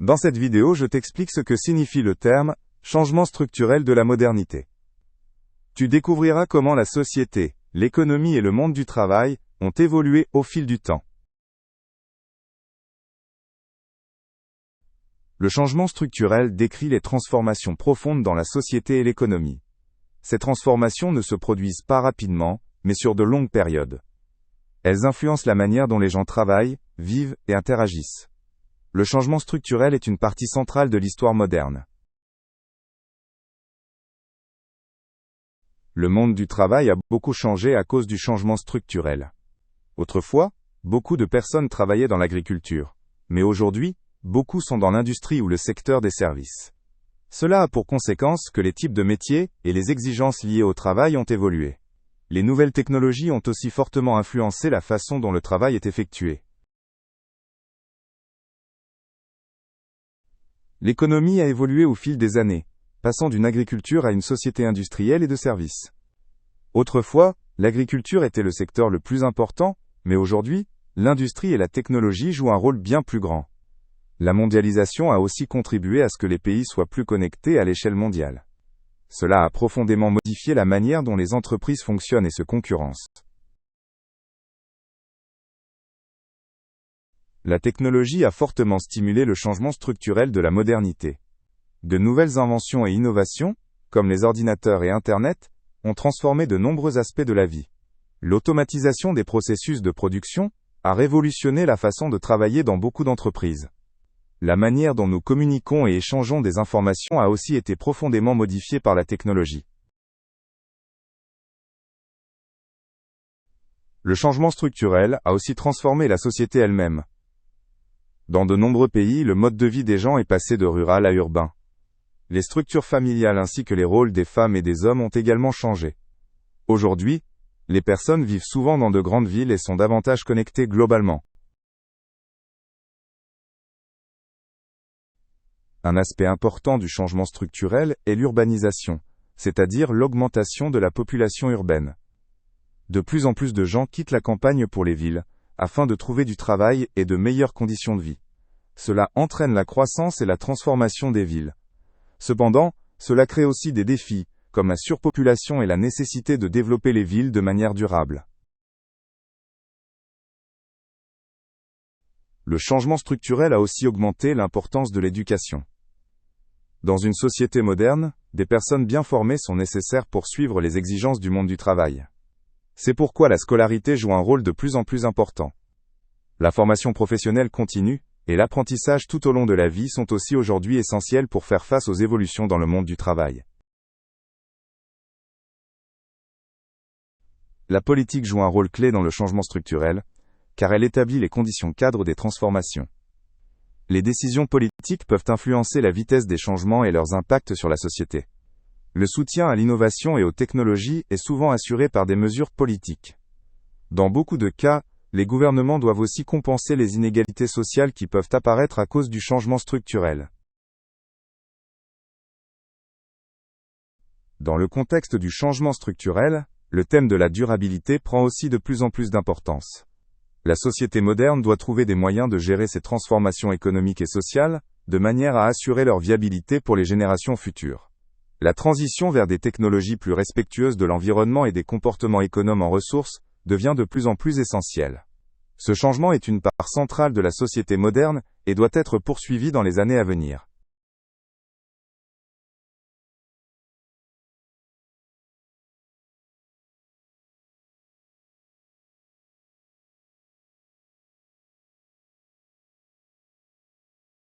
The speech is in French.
Dans cette vidéo, je t'explique ce que signifie le terme « changement structurel de la modernité ». Tu découvriras comment la société, l'économie et le monde du travail ont évolué au fil du temps. Le changement structurel décrit les transformations profondes dans la société et l'économie. Ces transformations ne se produisent pas rapidement, mais sur de longues périodes. Elles influencent la manière dont les gens travaillent, vivent et interagissent. Le changement structurel est une partie centrale de l'histoire moderne. Le monde du travail a beaucoup changé à cause du changement structurel. Autrefois, beaucoup de personnes travaillaient dans l'agriculture, mais aujourd'hui, beaucoup sont dans l'industrie ou le secteur des services. Cela a pour conséquence que les types de métiers et les exigences liées au travail ont évolué. Les nouvelles technologies ont aussi fortement influencé la façon dont le travail est effectué. L'économie a évolué au fil des années, passant d'une agriculture à une société industrielle et de services. Autrefois, l'agriculture était le secteur le plus important, mais aujourd'hui, l'industrie et la technologie jouent un rôle bien plus grand. La mondialisation a aussi contribué à ce que les pays soient plus connectés à l'échelle mondiale. Cela a profondément modifié la manière dont les entreprises fonctionnent et se concurrencent. La technologie a fortement stimulé le changement structurel de la modernité. De nouvelles inventions et innovations, comme les ordinateurs et Internet, ont transformé de nombreux aspects de la vie. L'automatisation des processus de production a révolutionné la façon de travailler dans beaucoup d'entreprises. La manière dont nous communiquons et échangeons des informations a aussi été profondément modifiée par la technologie. Le changement structurel a aussi transformé la société elle-même. Dans de nombreux pays, le mode de vie des gens est passé de rural à urbain. Les structures familiales ainsi que les rôles des femmes et des hommes ont également changé. Aujourd'hui, les personnes vivent souvent dans de grandes villes et sont davantage connectées globalement. Un aspect important du changement structurel est l'urbanisation, c'est-à-dire l'augmentation de la population urbaine. De plus en plus de gens quittent la campagne pour les villes, afin de trouver du travail et de meilleures conditions de vie. Cela entraîne la croissance et la transformation des villes. Cependant, cela crée aussi des défis, comme la surpopulation et la nécessité de développer les villes de manière durable. Le changement structurel a aussi augmenté l'importance de l'éducation. Dans une société moderne, des personnes bien formées sont nécessaires pour suivre les exigences du monde du travail. C'est pourquoi la scolarité joue un rôle de plus en plus important. La formation professionnelle continue et l'apprentissage tout au long de la vie sont aussi aujourd'hui essentiels pour faire face aux évolutions dans le monde du travail. La politique joue un rôle clé dans le changement structurel, car elle établit les conditions cadres des transformations. Les décisions politiques peuvent influencer la vitesse des changements et leurs impacts sur la société. Le soutien à l'innovation et aux technologies est souvent assuré par des mesures politiques. Dans beaucoup de cas, les gouvernements doivent aussi compenser les inégalités sociales qui peuvent apparaître à cause du changement structurel. Dans le contexte du changement structurel, le thème de la durabilité prend aussi de plus en plus d'importance. La société moderne doit trouver des moyens de gérer ces transformations économiques et sociales, de manière à assurer leur viabilité pour les générations futures. La transition vers des technologies plus respectueuses de l'environnement et des comportements économes en ressources devient de plus en plus essentielle. Ce changement est une part centrale de la société moderne et doit être poursuivi dans les années à venir.